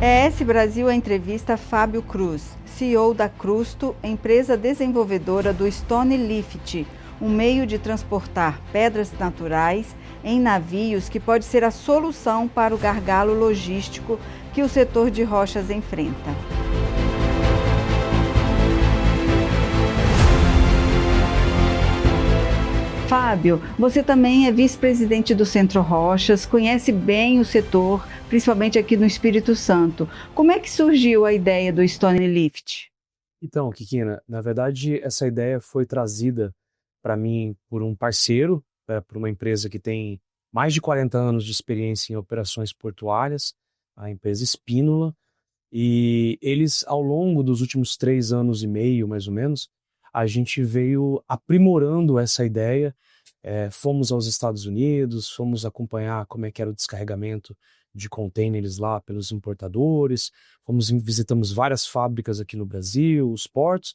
ES Brasil entrevista Fábio Cruz, CEO da Crusto, empresa desenvolvedora do Stone Lift, um meio de transportar pedras naturais em navios que pode ser a solução para o gargalo logístico que o setor de rochas enfrenta. Fábio, você também é vice-presidente do Centro Rochas, conhece bem o setor, principalmente aqui no Espírito Santo. Como é que surgiu a ideia do Stone Lift? Então, Kikina, na verdade, essa ideia foi trazida para mim por um parceiro, por uma empresa que tem mais de 40 anos de experiência em operações portuárias, a empresa Espínola, e eles, ao longo dos últimos 3 anos e meio, mais ou menos, a gente veio aprimorando essa ideia. Fomos aos Estados Unidos, fomos acompanhar como é que era o descarregamento de contêineres lá pelos importadores, visitamos várias fábricas aqui no Brasil, os portos,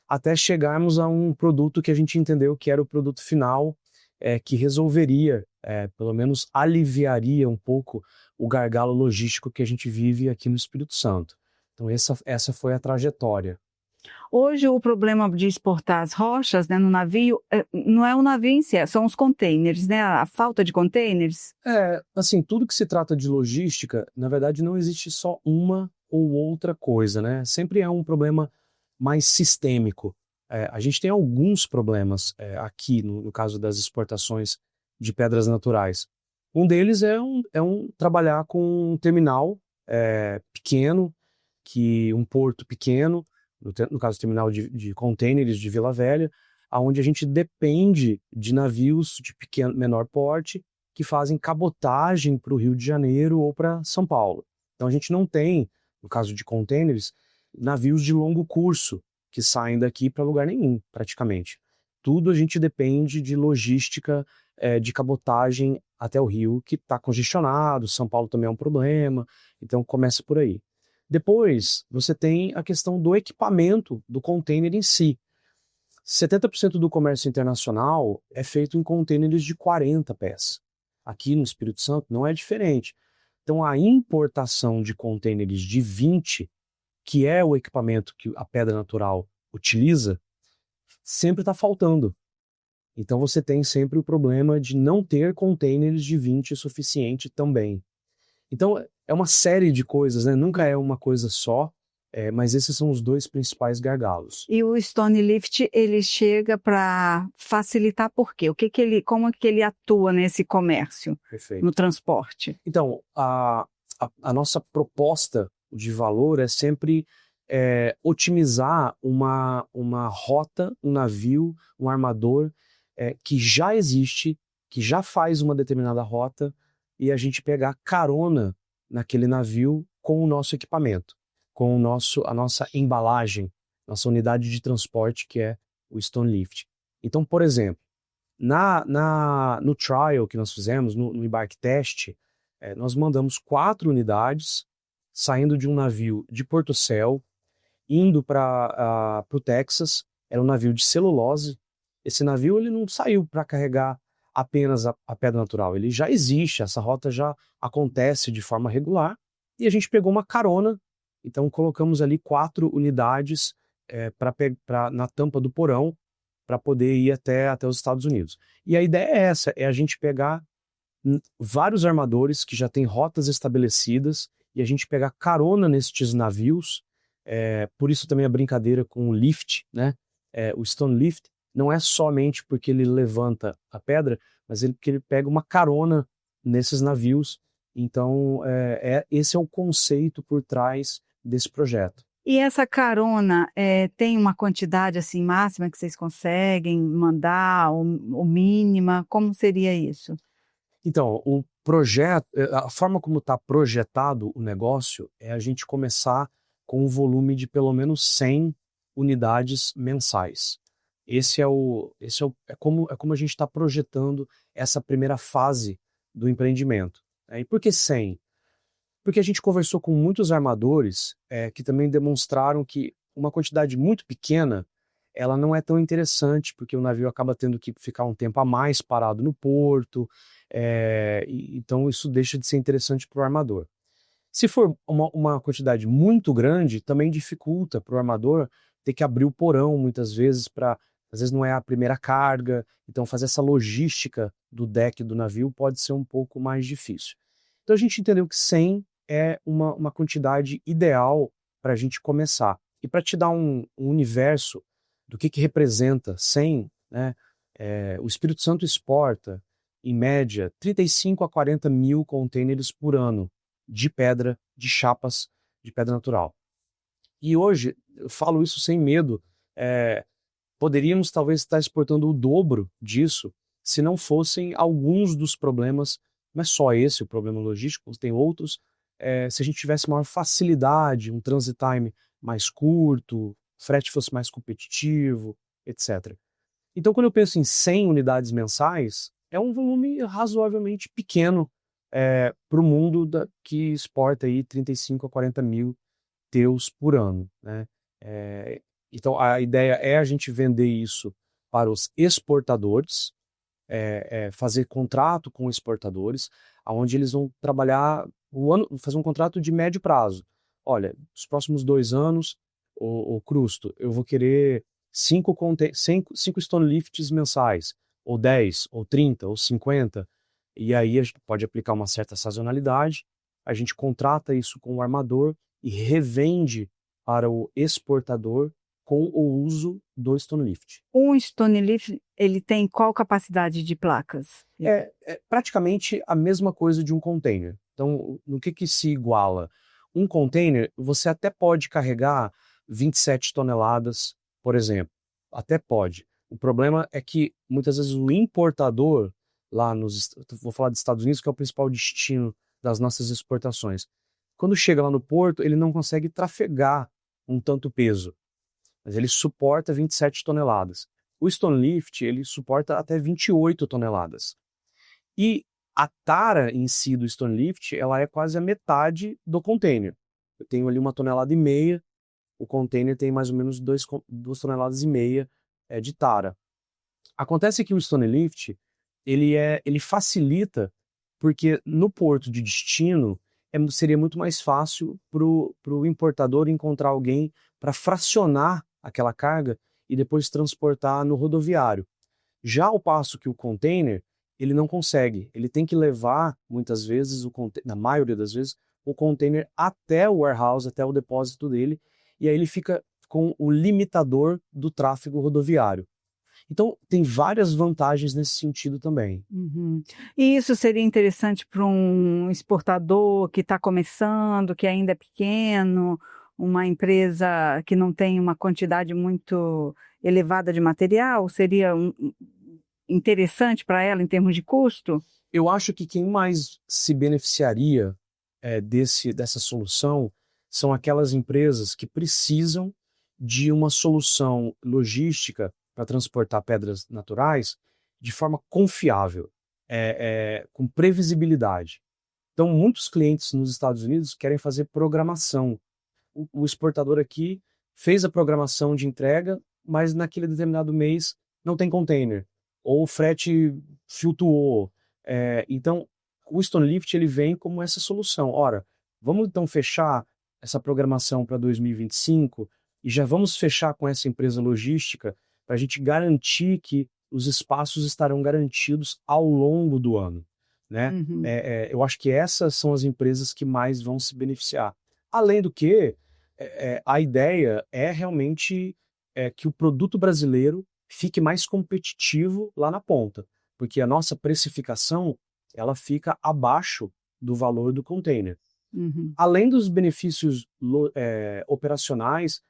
até chegarmos a um produto que a gente entendeu que era o produto final, que resolveria, pelo menos aliviaria um pouco o gargalo logístico que a gente vive aqui no Espírito Santo. Então essa foi a trajetória. Hoje o problema de exportar as rochas, né, no navio, não é o navio em si, são os containers, né, a falta de containers. Assim, tudo que se trata de logística, na verdade não existe só uma ou outra coisa, né? Sempre é um problema mais sistêmico. A gente tem alguns problemas aqui, no caso das exportações de pedras naturais. Um deles é trabalhar com um terminal pequeno, um porto pequeno, no caso terminal de contêineres de Vila Velha, onde a gente depende de navios de menor porte que fazem cabotagem para o Rio de Janeiro ou para São Paulo. Então a gente não tem, no caso de contêineres, navios de longo curso que saem daqui para lugar nenhum, praticamente. Tudo a gente depende de logística de cabotagem até o Rio, que está congestionado, São Paulo também é um problema, então começa por aí. Depois, você tem a questão do equipamento do container em si. 70% do comércio internacional é feito em contêineres de 40 pés. Aqui no Espírito Santo não é diferente. Então, a importação de contêineres de 20, que é o equipamento que a pedra natural utiliza, sempre está faltando. Então, você tem sempre o problema de não ter contêineres de 20 suficiente também. Então, é uma série de coisas, né? Nunca é uma coisa só, mas esses são os dois principais gargalos. E o Stone Lift, ele chega para facilitar por quê? Como é que ele atua nesse comércio, Perfeito. no transporte? Então, a nossa proposta de valor é sempre otimizar uma rota, um navio, um armador que já existe, que já faz uma determinada rota, e a gente pegar carona naquele navio com o nosso equipamento, com a nossa embalagem, nossa unidade de transporte, que é o Stone Lift. Então, por exemplo, no trial que nós fizemos, no embarque teste, nós mandamos 4 unidades saindo de um navio de Portocel, indo para o Texas. Era um navio de celulose. Esse navio ele não saiu para carregar apenas a pedra natural, ele já existe, essa rota já acontece de forma regular, e a gente pegou uma carona, então colocamos ali 4 unidades na tampa do porão para poder ir até os Estados Unidos. E a ideia é essa, é a gente pegar vários armadores que já têm rotas estabelecidas e a gente pegar carona nestes navios. Por isso também a brincadeira com o lift, né? O Stone Lift não é somente porque ele levanta a pedra, mas porque ele pega uma carona nesses navios. Então, esse é o conceito por trás desse projeto. E essa carona tem uma quantidade assim máxima que vocês conseguem mandar, ou mínima? Como seria isso? Então, o projeto, a forma como está projetado o negócio é a gente começar com um volume de pelo menos 100 unidades mensais. É como a gente está projetando essa primeira fase do empreendimento. E por que 100? Porque a gente conversou com muitos armadores que também demonstraram que uma quantidade muito pequena ela não é tão interessante, porque o navio acaba tendo que ficar um tempo a mais parado no porto, então isso deixa de ser interessante para o armador. Se for uma quantidade muito grande, também dificulta para o armador ter que abrir o porão muitas vezes às vezes não é a primeira carga, então fazer essa logística do deck do navio pode ser um pouco mais difícil. Então a gente entendeu que 100 é uma quantidade ideal para a gente começar. E para te dar um universo do que representa 100, né, o Espírito Santo exporta, em média, 35 a 40 mil containers por ano de pedra, de chapas de pedra natural. E hoje, eu falo isso sem medo, poderíamos talvez estar exportando o dobro disso se não fossem alguns dos problemas, não é só esse o problema logístico, tem outros, se a gente tivesse maior facilidade, um transit time mais curto, frete fosse mais competitivo, etc. Então, quando eu penso em 100 unidades mensais, é um volume razoavelmente pequeno para o mundo que exporta aí 35 a 40 mil TEUs por ano, né? Então, a ideia é a gente vender isso para os exportadores, fazer contrato com exportadores, onde eles vão trabalhar fazer um contrato de médio prazo. Olha, nos próximos 2 anos, o Crusto, eu vou querer 5 stone lifts mensais, ou 10, ou 30, ou 50, e aí a gente pode aplicar uma certa sazonalidade, a gente contrata isso com o armador e revende para o exportador com o uso do stone lift. Um stone lift, ele tem qual capacidade de placas? É praticamente a mesma coisa de um container. Então, no que se iguala? Um container, você até pode carregar 27 toneladas, por exemplo. Até pode. O problema é que, muitas vezes, o importador, vou falar dos Estados Unidos, que é o principal destino das nossas exportações. Quando chega lá no porto, ele não consegue trafegar um tanto peso, mas ele suporta 27 toneladas. O stone lift, ele suporta até 28 toneladas. E a tara em si do stone lift, ela é quase a metade do container. Eu tenho ali 1,5 toneladas, o container tem mais ou menos 2,5 toneladas de tara. Acontece que o stone lift, ele facilita, porque no porto de destino, seria muito mais fácil para o importador encontrar alguém para fracionar aquela carga e depois transportar no rodoviário. Já ao passo que o container, ele não consegue. Ele tem que levar, muitas vezes, na maioria das vezes, o container até o warehouse, até o depósito dele, e aí ele fica com o limitador do tráfego rodoviário. Então, tem várias vantagens nesse sentido também. Uhum. E isso seria interessante para um exportador que está começando, que ainda é pequeno, uma empresa que não tem uma quantidade muito elevada de material? Seria interessante para ela em termos de custo? Eu acho que quem mais se beneficiaria dessa solução são aquelas empresas que precisam de uma solução logística para transportar pedras naturais de forma confiável, com previsibilidade. Então, muitos clientes nos Estados Unidos querem fazer programação. O exportador aqui fez a programação de entrega, mas naquele determinado mês não tem container, ou o frete flutuou. Então, o stone lift ele vem como essa solução. Ora, vamos então fechar essa programação para 2025 e já vamos fechar com essa empresa logística para a gente garantir que os espaços estarão garantidos ao longo do ano, né? Uhum. Eu acho que essas são as empresas que mais vão se beneficiar. Além do que, a ideia é realmente que o produto brasileiro fique mais competitivo lá na ponta, porque a nossa precificação ela fica abaixo do valor do container. Uhum. Além dos benefícios operacionais,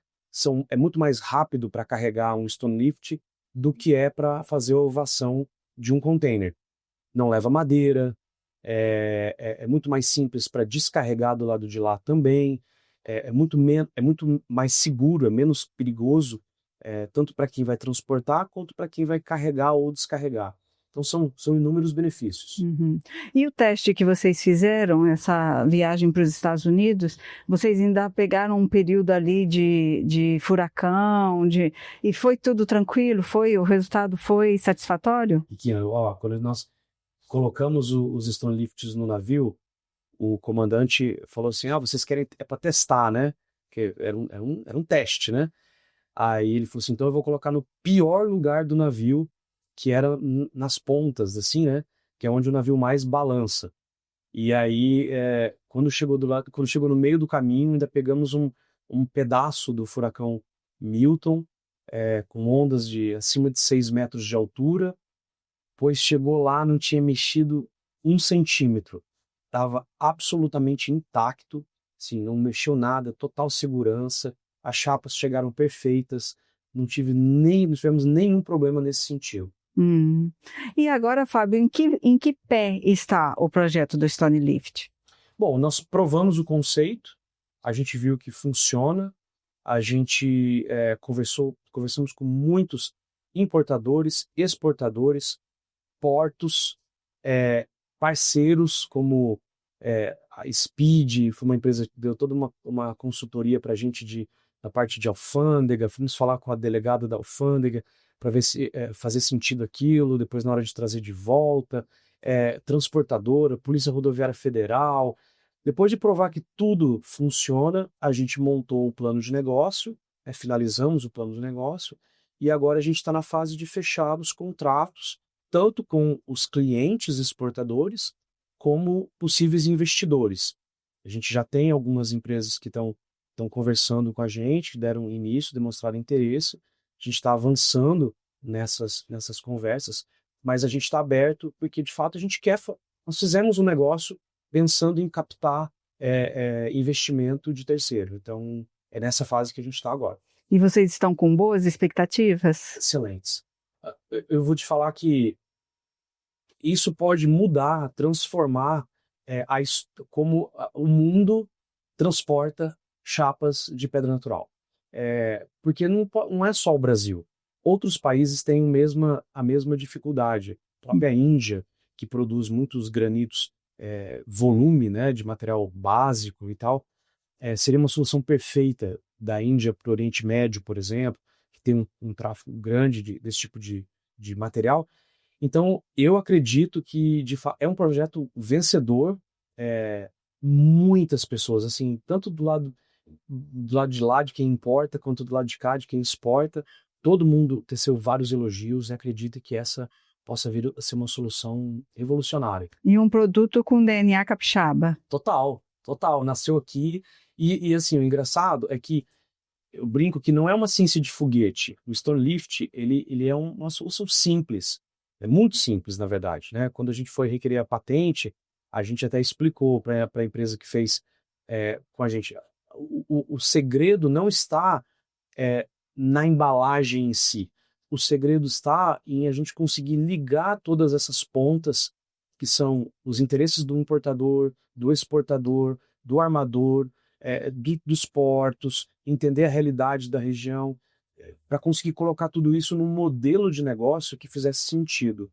é muito mais rápido para carregar um stone lift do que é para fazer a ovação de um container. Não leva madeira, é muito mais simples para descarregar do lado de lá também, é muito mais seguro, é menos perigoso, tanto para quem vai transportar quanto para quem vai carregar ou descarregar. Então são inúmeros benefícios. Uhum. E o teste que vocês fizeram, essa viagem para os Estados Unidos, vocês ainda pegaram um período ali de furacão, e foi tudo tranquilo? O resultado foi satisfatório? E que, quando nós colocamos os stone lifts no navio, o comandante falou assim, vocês querem, é para testar, né? Que era um teste, né? Aí ele falou assim, então eu vou colocar no pior lugar do navio, que era nas pontas, assim, né? Que é onde o navio mais balança. E aí, quando chegou no meio do caminho, ainda pegamos um pedaço do furacão Milton, com ondas de acima de 6 metros de altura, pois chegou lá, não tinha mexido 1 centímetro. Estava absolutamente intacto, assim, não mexeu nada, total segurança, as chapas chegaram perfeitas, não tivemos nenhum problema nesse sentido. E agora, Fábio, em que pé está o projeto do Stone Lift? Bom, nós provamos o conceito, a gente viu que funciona, a gente conversamos com muitos importadores, exportadores, portos, parceiros como a Speed, foi uma empresa que deu toda uma consultoria para a gente na parte de alfândega, fomos falar com a delegada da alfândega para ver se fazia sentido aquilo, depois na hora de trazer de volta, transportadora, Polícia Rodoviária Federal. Depois de provar que tudo funciona, a gente montou o plano de negócio, finalizamos o plano de negócio, e agora a gente está na fase de fechar os contratos, tanto com os clientes exportadores, como possíveis investidores. A gente já tem algumas empresas que estão conversando com a gente, deram início, demonstraram interesse. A gente está avançando nessas conversas, mas a gente está aberto porque, de fato, a gente quer. Nós fizemos um negócio pensando em captar investimento de terceiro. Então, é nessa fase que a gente está agora. E vocês estão com boas expectativas? Excelentes. Eu vou te falar que isso pode mudar, transformar como o mundo transporta chapas de pedra natural. Porque não é só o Brasil. Outros países têm a mesma dificuldade. A própria Índia, que produz muitos granitos, volume, né, de material básico e tal, seria uma solução perfeita da Índia para o Oriente Médio, por exemplo, que tem um tráfego grande desse tipo de material. Então, eu acredito que é um projeto vencedor. Muitas pessoas, assim, tanto do lado de lá de quem importa, quanto do lado de cá de quem exporta, todo mundo teceu vários elogios e acredita que essa possa vir a ser uma solução revolucionária. E um produto com DNA capixaba. Total. Nasceu aqui e assim, o engraçado é que eu brinco que não é uma ciência de foguete. O Stone Lift, ele é uma solução simples. É muito simples, na verdade, né? Quando a gente foi requerer a patente, a gente até explicou para a empresa que fez com a gente. O segredo não está na embalagem em si. O segredo está em a gente conseguir ligar todas essas pontas, que são os interesses do importador, do exportador, do armador, dos portos, entender a realidade da região, para conseguir colocar tudo isso num modelo de negócio que fizesse sentido.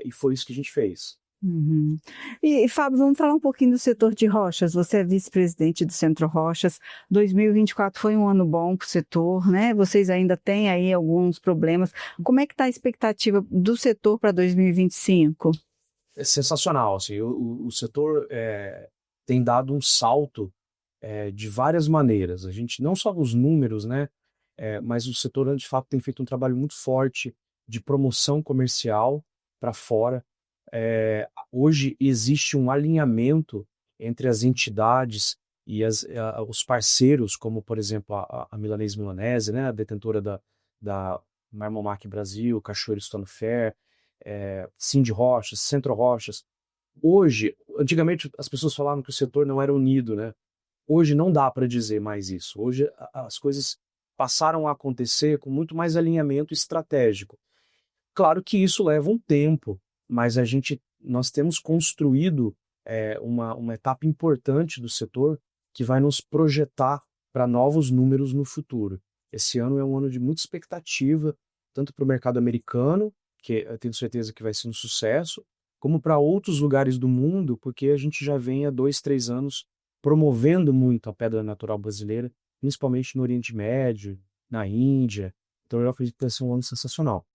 E foi isso que a gente fez. Uhum. E, Fábio, vamos falar um pouquinho do setor de rochas. Você é vice-presidente do Centro Rochas. 2024 foi um ano bom para o setor, né? Vocês ainda têm aí alguns problemas. Como é que está a expectativa do setor para 2025? É sensacional. Assim, o setor tem dado um salto de várias maneiras. A gente, não só os números, né? Mas o setor, de fato, tem feito um trabalho muito forte de promoção comercial para fora. Hoje existe um alinhamento entre as entidades e os parceiros, como, por exemplo, a Milanese Milanese, né? A detentora da Marmomac Brasil, Cachoeiro Stone Fair, Cindy Rochas, Centro Rochas. Hoje, antigamente as pessoas falavam que o setor não era unido, né? Hoje não dá para dizer mais isso. Hoje as coisas passaram a acontecer com muito mais alinhamento estratégico. Claro que isso leva um tempo, mas nós temos construído uma etapa importante do setor que vai nos projetar para novos números no futuro. Esse ano é um ano de muita expectativa, tanto para o mercado americano, que eu tenho certeza que vai ser um sucesso, como para outros lugares do mundo, porque a gente já vem há 2, 3 anos promovendo muito a pedra natural brasileira, principalmente no Oriente Médio, na Índia. Então eu acredito que vai ser um ano sensacional.